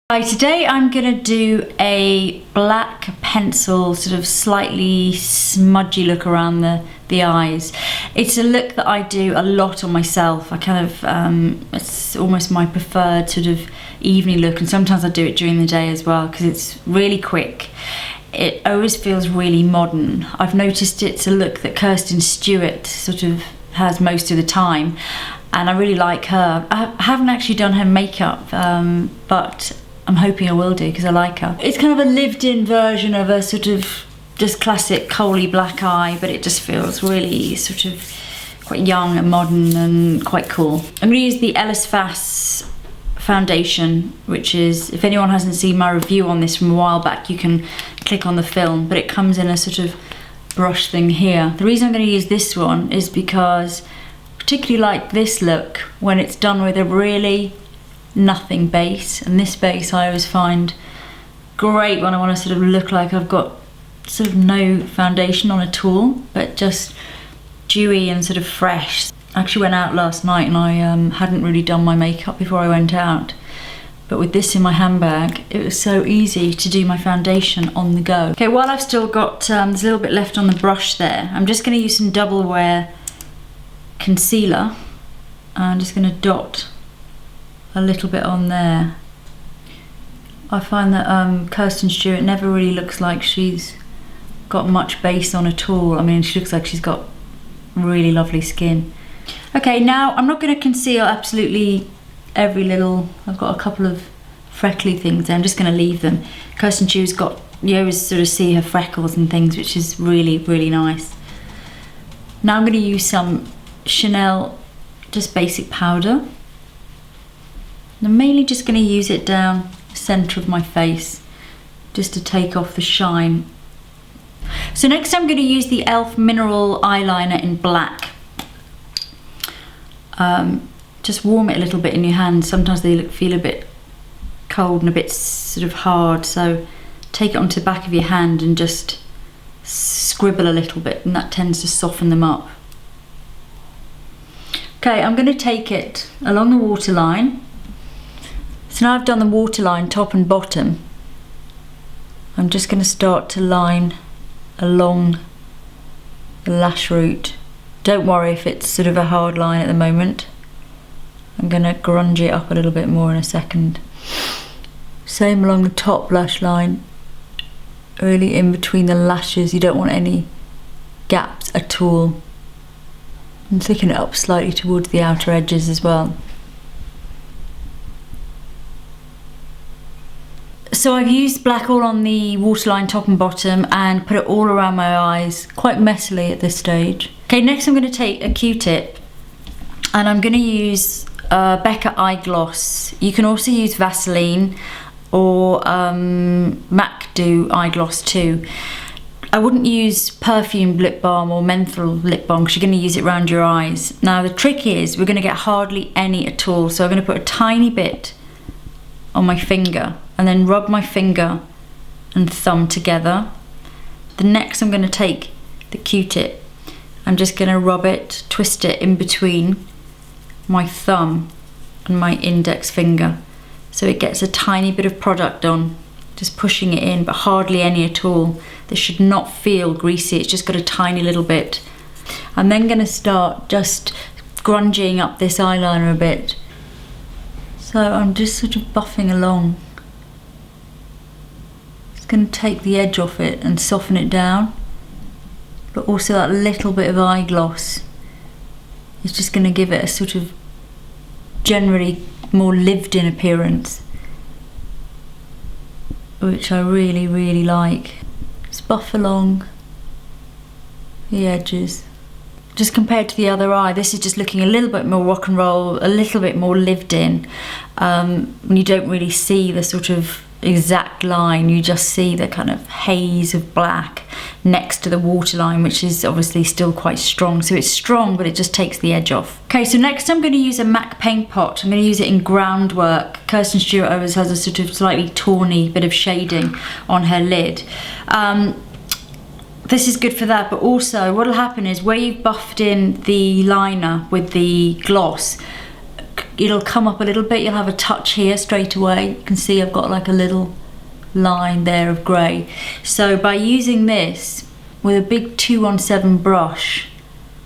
Hi, today I'm gonna do a black pencil, sort of slightly smudgy look around the eyes. It's a look that I do a lot on myself. I kind of, it's almost my preferred sort of evening look, and sometimes I do it during the day as well because it's really quick. It always feels really modern. I've noticed it's a look that Kristen Stewart sort of has most of the time, and I really like her. I haven't actually done her makeup, but I'm hoping I will do because I like her. It's kind of a lived-in version of a sort of just classic coaly black eye, but it just feels really sort of quite young and modern and quite cool. I'm going to use the Ellis Fass foundation, which is, if anyone hasn't seen my review on this from a while back, you can click on the film, but it comes in a sort of brush thing here. The reason I'm going to use this one is because I particularly like this look when it's done with a really nothing base, and this base I always find great when I want to sort of look like I've got sort of no foundation on at all, but just dewy and sort of fresh. I actually went out last night and I hadn't really done my makeup before I went out, but with this in my handbag it was so easy to do my foundation on the go. Okay, while I've still got there's a little bit left on the brush there, I'm just going to use some Double Wear concealer. I'm just going to dot a little bit on there. I find that Kristen Stewart never really looks like she's got much base on at all. I mean, she looks like she's got really lovely skin. Okay, now I'm not going to conceal absolutely every little, I've got a couple of freckly things there. I'm just going to leave them. Kristen Stewart's got, you always sort of see her freckles and things, which is really, really nice. Now I'm going to use some Chanel just basic powder. I'm mainly just going to use it down the centre of my face just to take off the shine. So next I'm going to use the e.l.f. mineral eyeliner in black. Just warm it a little bit in your hands. Sometimes they feel a bit cold and a bit sort of hard, so take it onto the back of your hand and just scribble a little bit, and that tends to soften them up. Okay, I'm going to take it along the waterline. So now I've done the waterline top and bottom, I'm just going to start to line along the lash root. Don't worry if it's sort of a hard line at the moment. I'm going to grunge it up a little bit more in a second. Same along the top lash line, really in between the lashes. You don't want any gaps at all. And thicken it up slightly towards the outer edges as well. So I've used black all on the waterline top and bottom and put it all around my eyes, quite messily at this stage. Okay, next I'm going to take a Q-tip and I'm going to use Becca eye gloss. You can also use Vaseline or MAC do eye gloss too. I wouldn't use perfumed lip balm or menthol lip balm because you're going to use it around your eyes. Now the trick is we're going to get hardly any at all, so I'm going to put a tiny bit on my finger and then rub my finger and thumb together. The next I'm going to take the Q-tip. I'm just going to rub it, twist it in between my thumb and my index finger so it gets a tiny bit of product on. Just pushing it in, but hardly any at all. This should not feel greasy, it's just got a tiny little bit. I'm then going to start just grunging up this eyeliner a bit. So I'm just sort of buffing along. Just going to take the edge off it and soften it down, but also that little bit of eye gloss is just going to give it a sort of generally more lived-in appearance, which I really, really like. Just buff along the edges. Just compared to the other eye, this is just looking a little bit more rock and roll, a little bit more lived in. When you don't really see the sort of exact line, you just see the kind of haze of black next to the waterline, which is obviously still quite strong. So it's strong, but it just takes the edge off. Okay, so next I'm going to use a MAC paint pot. I'm going to use it in Groundwork. Kristen Stewart always has a sort of slightly tawny bit of shading on her lid. This is good for that, but also what will happen is where you've buffed in the liner with the gloss, it'll come up a little bit. You'll have a touch here straight away. You can see I've got like a little line there of grey. So by using this with a big 217 brush,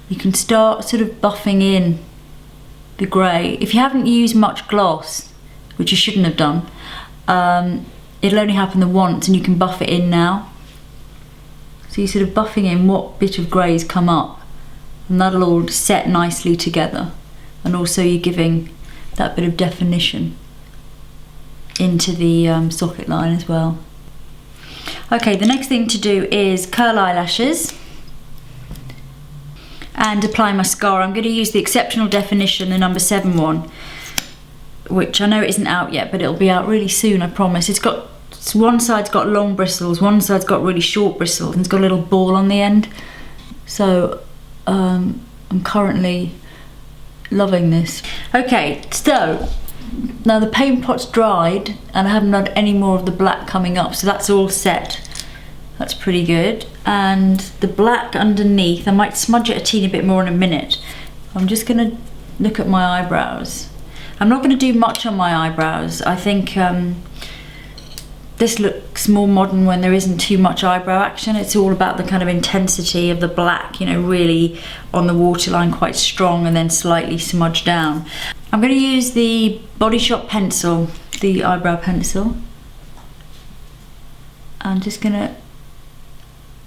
you can start sort of buffing in the grey. If you haven't used much gloss, which you shouldn't have done, it'll only happen the once, and you can buff it in now. So you're sort of buffing in what bit of grey's come up, and that'll all set nicely together. And also you're giving that bit of definition into the socket line as well. Okay, the next thing to do is curl eyelashes and apply mascara. I'm going to use the Exceptional Definition, the number 7 one, which I know isn't out yet, but it'll be out really soon, I promise. It's got, one side's got long bristles, one side's got really short bristles, and it's got a little ball on the end. So I'm currently loving this. Okay, so now the paint pot's dried and I haven't had any more of the black coming up, so that's all set. That's pretty good. And the black underneath, I might smudge it a teeny bit more in a minute. I'm just gonna look at my eyebrows. I'm not gonna do much on my eyebrows. I think this looks more modern when there isn't too much eyebrow action. It's all about the kind of intensity of the black, you know, really on the waterline, quite strong, and then slightly smudged down. I'm going to use the Body Shop pencil, the eyebrow pencil. I'm just going to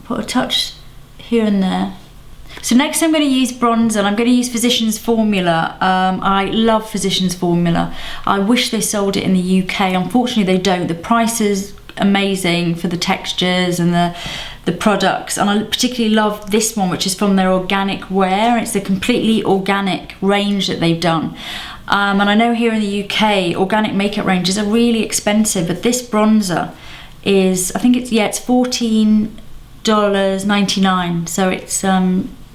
put a touch here and there. So next I'm going to use bronzer, and I'm going to use Physicians Formula. I love Physicians Formula. I wish they sold it in the UK. Unfortunately they don't. The price is amazing for the textures and the products, and I particularly love this one, which is from their organic wear. It's a completely organic range that they've done. And I know here in the UK organic makeup ranges are really expensive, but this bronzer is, I think it's, yeah, it's $14.99, so it's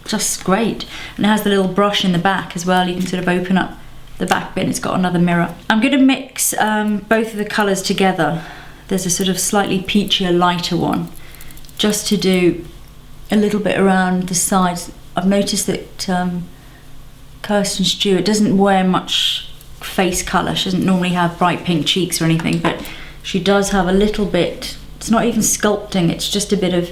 just great. And it has the little brush in the back as well. You can sort of open up the back bit, and it's got another mirror. I'm going to mix both of the colours together. There's a sort of slightly peachier, lighter one, just to do a little bit around the sides. I've noticed that Kristen Stewart doesn't wear much face colour. She doesn't normally have bright pink cheeks or anything, but she does have a little bit. It's not even sculpting, it's just a bit of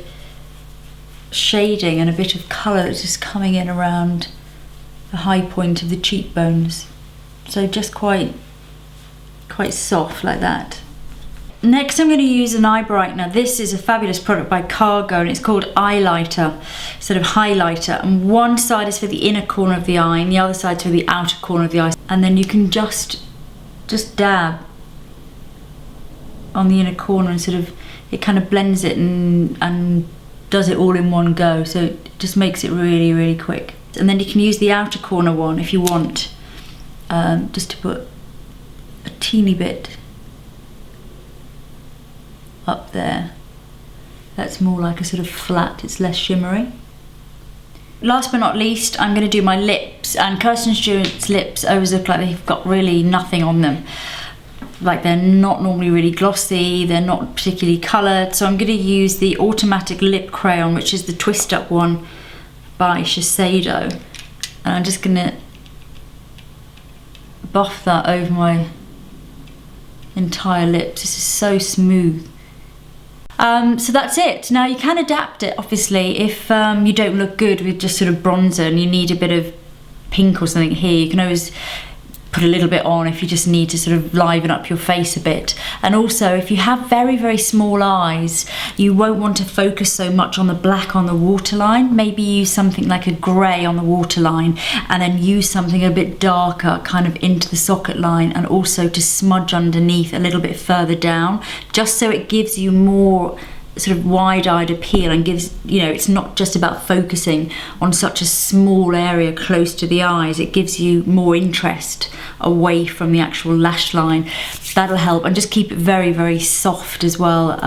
shading and a bit of colour that's just coming in around the high point of the cheekbones. So just quite soft like that. Next I'm going to use an eye brightener. This is a fabulous product by Cargo, and it's called Eyeliner, sort of highlighter, and one side is for the inner corner of the eye and the other side's for the outer corner of the eye, and then you can just dab on the inner corner, and sort of it kind of blends it and does it all in one go, so it just makes it really, really quick. And then you can use the outer corner one if you want, just to put a teeny bit up there. That's more like a sort of flat, it's less shimmery. Last but not least, I'm going to do my lips, and Kristen Stewart's lips always look like they've got really nothing on them. Like they're not normally really glossy, they're not particularly coloured, so I'm going to use the Automatic Lip Crayon, which is the twist up one by Shiseido, and I'm just going to buff that over my entire lips. This is so smooth. So that's it. Now you can adapt it obviously if you don't look good with just sort of bronzer and you need a bit of pink or something here. You can always put a little bit on if you just need to sort of liven up your face a bit. And also if you have very, very small eyes, you won't want to focus so much on the black on the waterline. Maybe use something like a grey on the waterline, and then use something a bit darker kind of into the socket line, and also to smudge underneath a little bit further down, just so it gives you more sort of wide-eyed appeal, and gives, you know, it's not just about focusing on such a small area close to the eyes. It gives you more interest away from the actual lash line. That'll help. And just keep it very, very soft as well,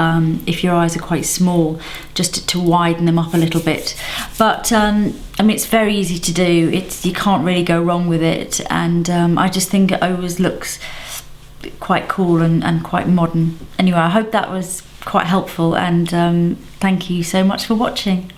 if your eyes are quite small, just to widen them up a little bit. But I mean, it's very easy to do. You can't really go wrong with it, and I just think it always looks quite cool and quite modern. Anyway, I hope that was quite helpful, and thank you so much for watching.